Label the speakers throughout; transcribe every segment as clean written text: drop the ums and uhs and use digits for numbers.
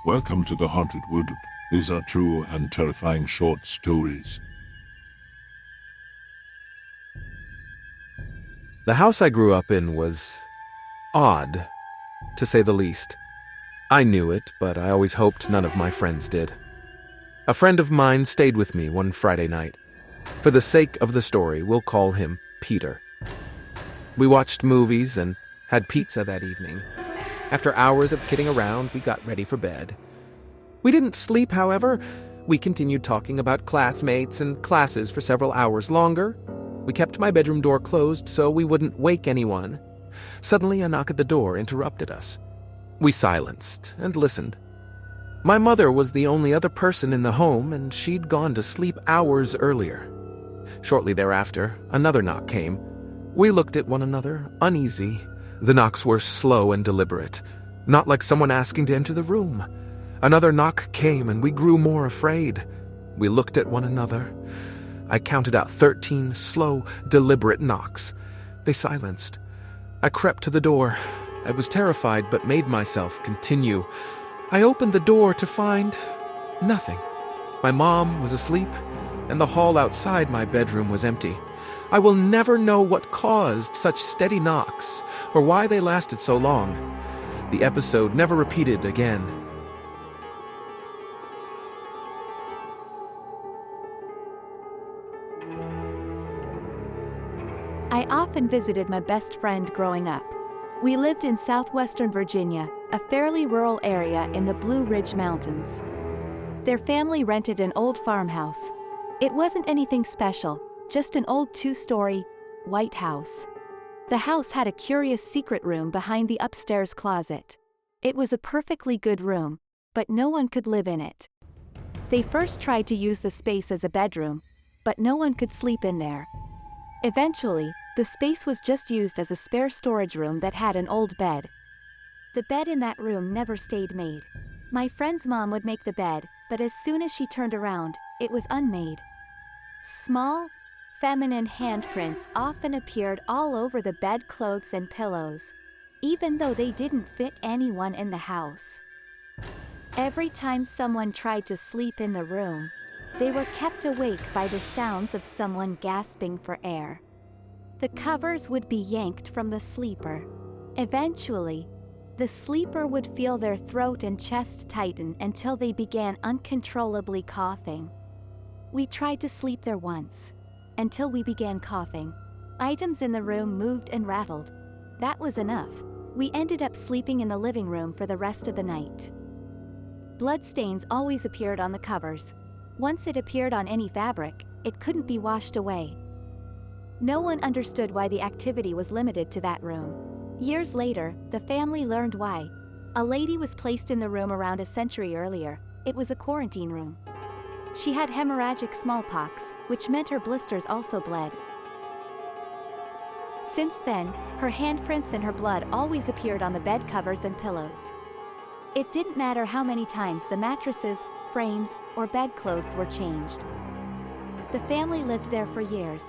Speaker 1: Welcome to the Haunted Wood. These are true and terrifying short stories.
Speaker 2: The house I grew up in was odd, to say the least. I knew it, but I always hoped none of my friends did. A friend of mine stayed with me one Friday night. For the sake of the story, we'll call him Peter. We watched movies and had pizza that evening. After hours of kidding around, we got ready for bed. We didn't sleep, however. We continued talking about classmates and classes for several hours longer. We kept my bedroom door closed so we wouldn't wake anyone. Suddenly, a knock at the door interrupted us. We silenced and listened. My mother was the only other person in the home, and she'd gone to sleep hours earlier. Shortly thereafter, another knock came. We looked at one another, uneasy. The knocks were slow and deliberate, not like someone asking to enter the room. Another knock came, and we grew more afraid. We looked at one another. I counted out 13 slow, deliberate knocks. They silenced. I crept to the door. I was terrified, but made myself continue. I opened the door to find nothing. My mom was asleep, and the hall outside my bedroom was empty. I will never know what caused such steady knocks, or why they lasted so long. The episode never repeated again.
Speaker 3: I often visited my best friend growing up. We lived in southwestern Virginia, a fairly rural area in the Blue Ridge Mountains. Their family rented an old farmhouse. It wasn't anything special, just an old 2-story, white house. The house had a curious secret room behind the upstairs closet. It was a perfectly good room, but no one could live in it. They first tried to use the space as a bedroom, but no one could sleep in there. Eventually, the space was just used as a spare storage room that had an old bed. The bed in that room never stayed made. My friend's mom would make the bed, but as soon as she turned around, it was unmade. Small, feminine handprints often appeared all over the bedclothes and pillows, even though they didn't fit anyone in the house. Every time someone tried to sleep in the room, they were kept awake by the sounds of someone gasping for air. The covers would be yanked from the sleeper. Eventually, the sleeper would feel their throat and chest tighten until they began uncontrollably coughing. We tried to sleep there once, until we began coughing. Items in the room moved and rattled. That was enough. We ended up sleeping in the living room for the rest of the night. Bloodstains always appeared on the covers. Once it appeared on any fabric, it couldn't be washed away. No one understood why the activity was limited to that room. Years later, the family learned why. A lady was placed in the room around a century earlier. It was a quarantine room. She had hemorrhagic smallpox, which meant her blisters also bled. Since then, her handprints and her blood always appeared on the bed covers and pillows. It didn't matter how many times the mattresses, frames, or bedclothes were changed. The family lived there for years.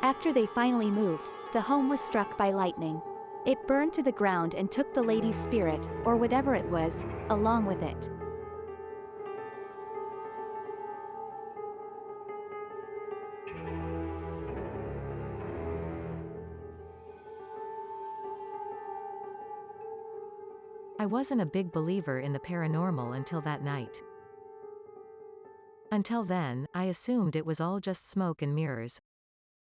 Speaker 3: After they finally moved, the home was struck by lightning. It burned to the ground and took the lady's spirit, or whatever it was, along with it.
Speaker 4: I wasn't a big believer in the paranormal until that night. Until then, I assumed it was all just smoke and mirrors.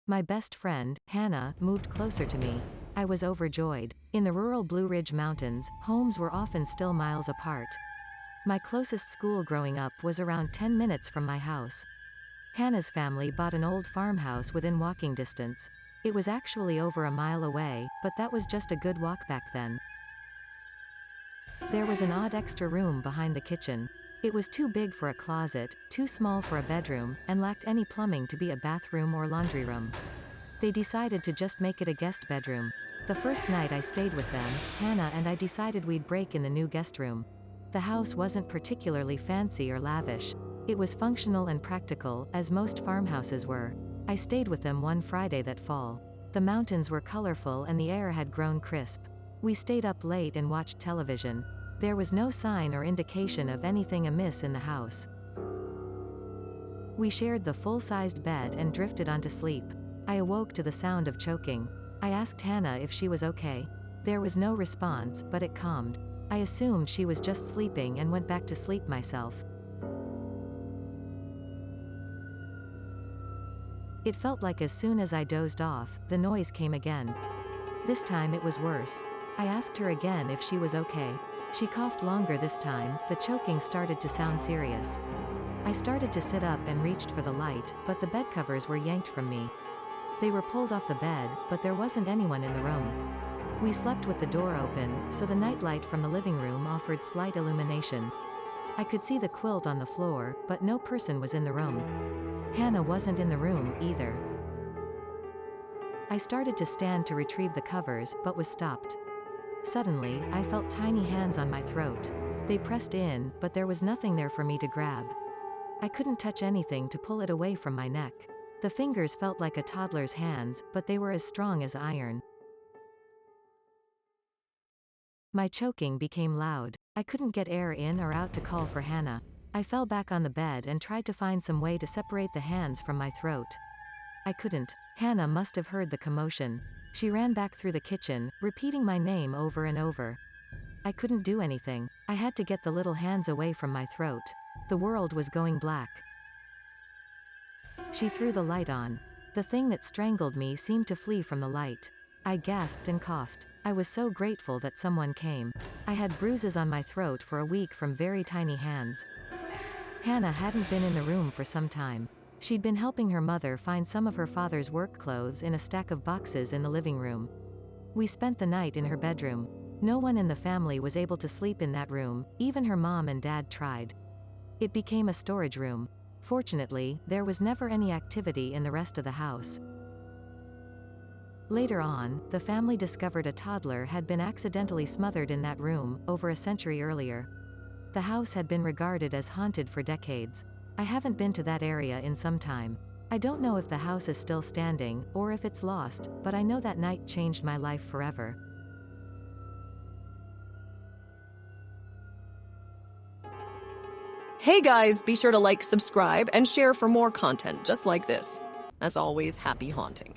Speaker 4: My best friend, Hannah, moved closer to me. I was overjoyed. In the rural Blue Ridge Mountains, homes were often still miles apart. My closest school growing up was around 10 minutes from my house. Hannah's family bought an old farmhouse within walking distance. It was actually over a mile away, but that was just a good walk back then. There was an odd extra room behind the kitchen. It was too big for a closet, too small for a bedroom, and lacked any plumbing to be a bathroom or laundry room. They decided to just make it a guest bedroom. The first night I stayed with them, Hannah and I decided we'd break in the new guest room. The house wasn't particularly fancy or lavish. It was functional and practical, as most farmhouses were. I stayed with them one Friday that fall. The mountains were colorful and the air had grown crisp. We stayed up late and watched television. There was no sign or indication of anything amiss in the house. We shared the full-sized bed and drifted onto sleep. I awoke to the sound of choking. I asked Hannah if she was okay. There was no response, but it calmed. I assumed she was just sleeping and went back to sleep myself. It felt like as soon as I dozed off, the noise came again. This time it was worse. I asked her again if she was okay. She coughed longer this time. The choking started to sound serious. I started to sit up and reached for the light, but the bed covers were yanked from me. They were pulled off the bed, but there wasn't anyone in the room. We slept with the door open, so the nightlight from the living room offered slight illumination. I could see the quilt on the floor, but no person was in the room. Hannah wasn't in the room, either. I started to stand to retrieve the covers, but was stopped. Suddenly, I felt tiny hands on my throat. They pressed in, but there was nothing there for me to grab. I couldn't touch anything to pull it away from my neck. The fingers felt like a toddler's hands, but they were as strong as iron. My choking became loud. I couldn't get air in or out to call for Hannah. I fell back on the bed and tried to find some way to separate the hands from my throat. I couldn't. Hannah must have heard the commotion. She ran back through the kitchen, repeating my name over and over. I couldn't do anything. I had to get the little hands away from my throat. The world was going black. She threw the light on. The thing that strangled me seemed to flee from the light. I gasped and coughed. I was so grateful that someone came. I had bruises on my throat for a week from very tiny hands. Hannah hadn't been in the room for some time. She'd been helping her mother find some of her father's work clothes in a stack of boxes in the living room. We spent the night in her bedroom. No one in the family was able to sleep in that room, even her mom and dad tried. It became a storage room. Fortunately, there was never any activity in the rest of the house. Later on, the family discovered a toddler had been accidentally smothered in that room, over a century earlier. The house had been regarded as haunted for decades. I haven't been to that area in some time. I don't know if the house is still standing, or if it's lost, but I know that night changed my life forever.
Speaker 5: Hey guys, be sure to like, subscribe, and share for more content just like this. As always, happy haunting.